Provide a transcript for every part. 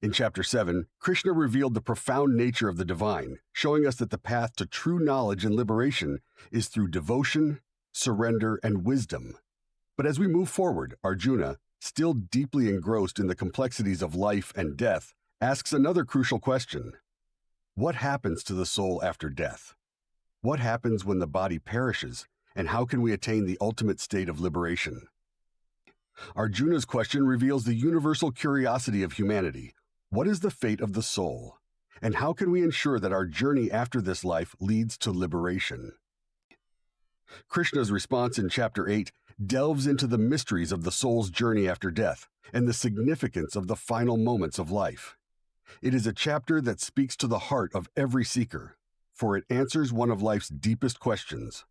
In Chapter 7, Krishna revealed the profound nature of the divine, showing us that the path to true knowledge and liberation is through devotion, surrender, and wisdom. But as we move forward, Arjuna, still deeply engrossed in the complexities of life and death, asks another crucial question. What happens to the soul after death? What happens when the body perishes, and how can we attain the ultimate state of liberation? Arjuna's question reveals the universal curiosity of humanity. What is the fate of the soul? And how can we ensure that our journey after this life leads to liberation? Krishna's response in Chapter 8 delves into the mysteries of the soul's journey after death and the significance of the final moments of life. It is a chapter that speaks to the heart of every seeker, for it answers one of life's deepest questions.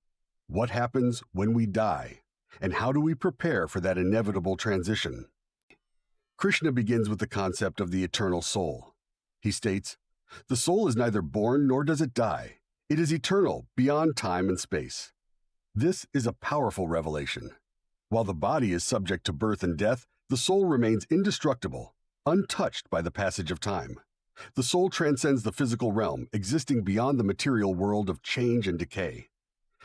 What happens when we die? And how do we prepare for that inevitable transition? Krishna begins with the concept of the eternal soul. He states, "The soul is neither born nor does it die. It is eternal, beyond time and space." This is a powerful revelation. While the body is subject to birth and death, the soul remains indestructible, untouched by the passage of time. The soul transcends the physical realm, existing beyond the material world of change and decay.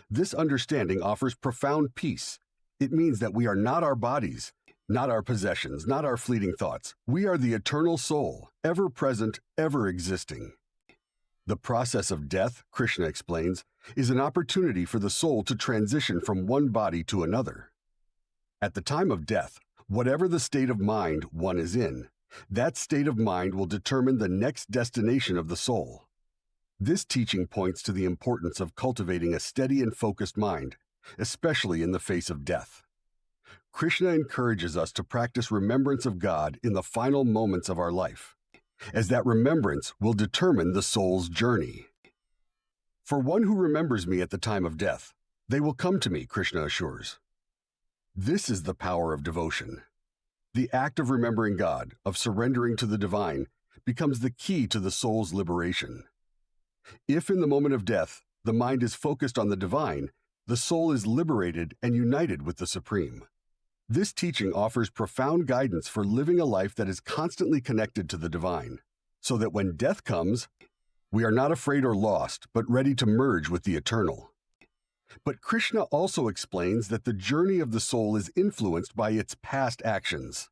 This understanding offers profound peace. It means that we are not our bodies, not our possessions, not our fleeting thoughts. We are the eternal soul, ever present, ever existing. The process of death, Krishna explains, is an opportunity for the soul to transition from one body to another. At the time of death, whatever the state of mind one is in, that state of mind will determine the next destination of the soul. This teaching points to the importance of cultivating a steady and focused mind, especially in the face of death. Krishna encourages us to practice remembrance of God in the final moments of our life, as that remembrance will determine the soul's journey. For one who remembers me at the time of death, they will come to me, Krishna assures. This is the power of devotion. The act of remembering God, of surrendering to the divine, becomes the key to the soul's liberation. If in the moment of death, the mind is focused on the divine, the soul is liberated and united with the Supreme. This teaching offers profound guidance for living a life that is constantly connected to the divine, so that when death comes, we are not afraid or lost, but ready to merge with the eternal. But Krishna also explains that the journey of the soul is influenced by its past actions.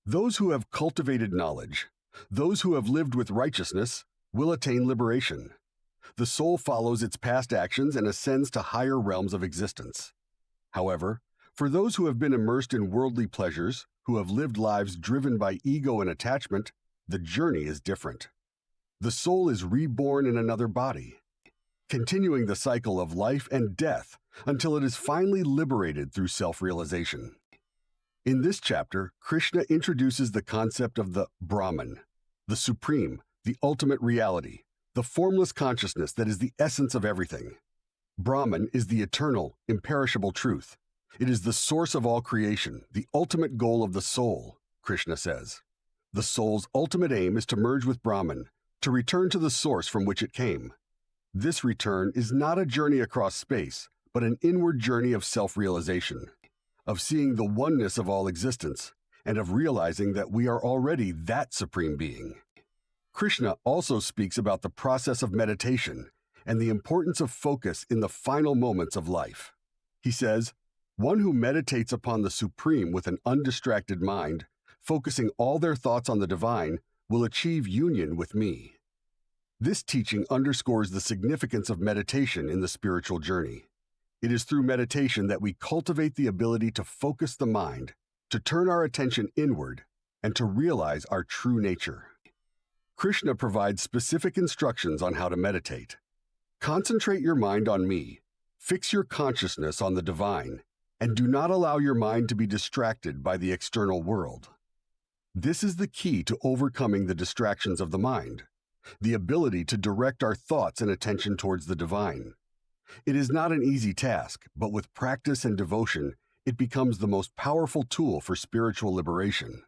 Those who have cultivated knowledge, those who have lived with righteousness, will attain liberation. The soul follows its past actions and ascends to higher realms of existence. However, for those who have been immersed in worldly pleasures, who have lived lives driven by ego and attachment, the journey is different. The soul is reborn in another body, continuing the cycle of life and death until it is finally liberated through self-realization. In this chapter, Krishna introduces the concept of the Brahman, the supreme, the ultimate reality, the formless consciousness that is the essence of everything. Brahman is the eternal, imperishable truth. It is the source of all creation, the ultimate goal of the soul, Krishna says. The soul's ultimate aim is to merge with Brahman, to return to the source from which it came. This return is not a journey across space, but an inward journey of self-realization, of seeing the oneness of all existence, and of realizing that we are already that supreme being. Krishna also speaks about the process of meditation and the importance of focus in the final moments of life. He says, "One who meditates upon the Supreme with an undistracted mind, focusing all their thoughts on the divine, will achieve union with me." This teaching underscores the significance of meditation in the spiritual journey. It is through meditation that we cultivate the ability to focus the mind, to turn our attention inward, and to realize our true nature. Krishna provides specific instructions on how to meditate. Concentrate your mind on me, fix your consciousness on the divine, and do not allow your mind to be distracted by the external world. This is the key to overcoming the distractions of the mind, the ability to direct our thoughts and attention towards the divine. It is not an easy task, but with practice and devotion, it becomes the most powerful tool for spiritual liberation.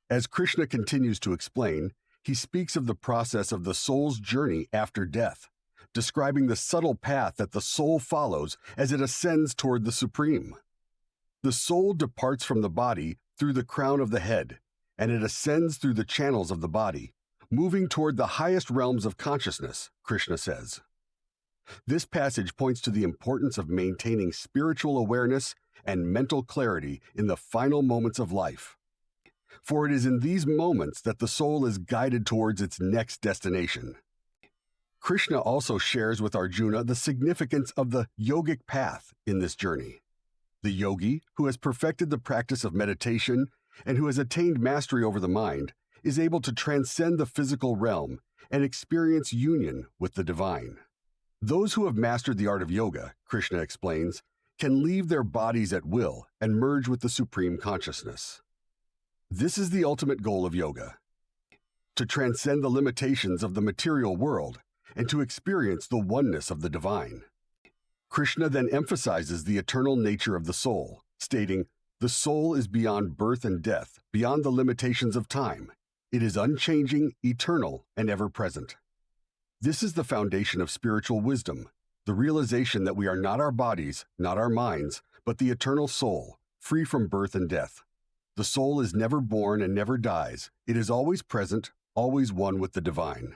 As Krishna continues to explain, he speaks of the process of the soul's journey after death, describing the subtle path that the soul follows as it ascends toward the Supreme. The soul departs from the body through the crown of the head, and it ascends through the channels of the body, moving toward the highest realms of consciousness, Krishna says. This passage points to the importance of maintaining spiritual awareness and mental clarity in the final moments of life. For it is in these moments that the soul is guided towards its next destination. Krishna also shares with Arjuna the significance of the yogic path in this journey. The yogi, who has perfected the practice of meditation and who has attained mastery over the mind, is able to transcend the physical realm and experience union with the divine. Those who have mastered the art of yoga, Krishna explains, can leave their bodies at will and merge with the supreme consciousness. This is the ultimate goal of yoga: to transcend the limitations of the material world and to experience the oneness of the divine. Krishna then emphasizes the eternal nature of the soul, stating, "The soul is beyond birth and death, beyond the limitations of time. It is unchanging, eternal, and ever-present." This is the foundation of spiritual wisdom, the realization that we are not our bodies, not our minds, but the eternal soul, free from birth and death. The soul is never born and never dies. It is always present, always one with the divine.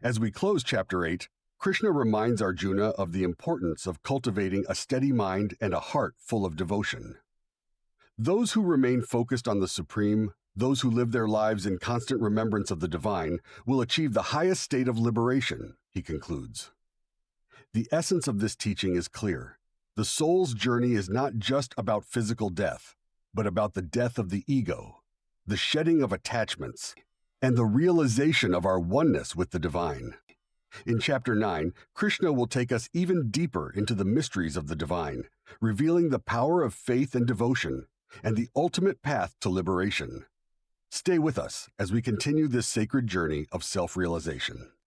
As we close Chapter 8, Krishna reminds Arjuna of the importance of cultivating a steady mind and a heart full of devotion. Those who remain focused on the Supreme, those who live their lives in constant remembrance of the divine, will achieve the highest state of liberation, he concludes. The essence of this teaching is clear. The soul's journey is not just about physical death, but about the death of the ego, the shedding of attachments, and the realization of our oneness with the divine. In Chapter 9, Krishna will take us even deeper into the mysteries of the divine, revealing the power of faith and devotion, and the ultimate path to liberation. Stay with us as we continue this sacred journey of self-realization.